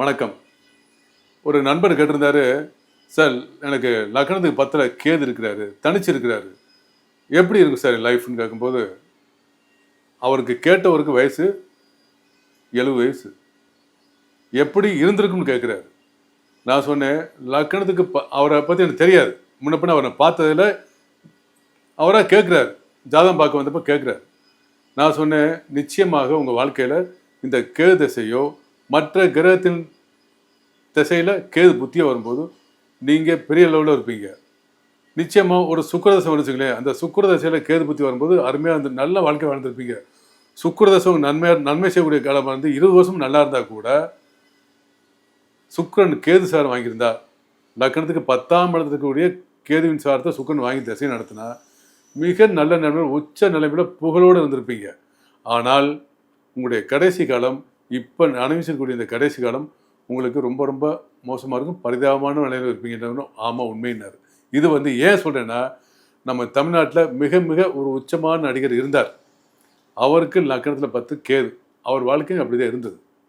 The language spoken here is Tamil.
வணக்கம். ஒரு நண்பர் கேட்டிருந்தாரு, சார் எனக்கு லக்னத்துக்கு 10ல கேது இருக்கிறாரு, தனிச்சு இருக்கிறாரு. எப்படி இருக்கும் சார் லைஃப்ன்னு கேட்கும்போது, அவருக்கு கேட்டவருக்கு வயசு 70 வயசு. எப்படி இருந்திருக்கும்னு கேட்குறாரு. நான் சொன்னேன், லக்னத்துக்கு அவரை பத்தி எனக்கு தெரியாது. முன்ன பின்ன அவரை பார்த்ததில்ல. அவரா கேட்குறாரு. ஜாதகம் பார்க்க வந்தப்ப கேட்குறாரு. நான் சொன்னேன், நிச்சயமாக உங்க வாழ்க்கையில இந்த கேது திசையோ, மற்ற கிரகத்தின் திசையில கேது புத்தியோ வரும்போது, நீங்க பெரிய லெவல்ல இருப்பீங்க. நிச்சயமா ஒரு சுக்கிரதசை வந்துச்சுங்களேன், அந்த சுக்கிரதசையில கேது புத்தி வரும்போது அருமையா அந்த நல்ல வாழ்க்கை வாழ்ந்திருப்பீங்க. சுக்கிரதசை நன்மை செய்யக்கூடிய காலமா இருந்து 20 வருஷம் நல்லா இருந்தா கூட, சுக்கிரன் கேது சாரம் வாங்கியிருந்தா, லக்னத்துக்கு 10ஆம் இடத்துல இருக்கக்கூடிய கேதுவின் சாரத்தை சுக்கிரன் வாங்கி திசை நடத்தினா, மிக நல்ல நிலைமையில உச்ச நிலைமையில புகழோடு இருந்திருப்பீங்க. ஆனால் உங்களுடைய கடைசி காலம், இப்ப அனுபவிச்சிருக்கக்கூடிய இந்த கடைசி காலம் உங்களுக்கு ரொம்ப ரொம்ப மோசமா இருக்கும். பரிதாபமான நிலையில இருப்பீங்கன்னு. ஆமா, உண்மையினாரு. இது ஏன் சொல்றேன்னா, நம்ம தமிழ்நாட்டில் மிக மிக ஒரு உச்சமான நடிகர் இருந்தார். அவருக்கு லக்னத்தில் 10 கேது. அவர் வாழ்க்கையும் அப்படிதான் இருந்தது.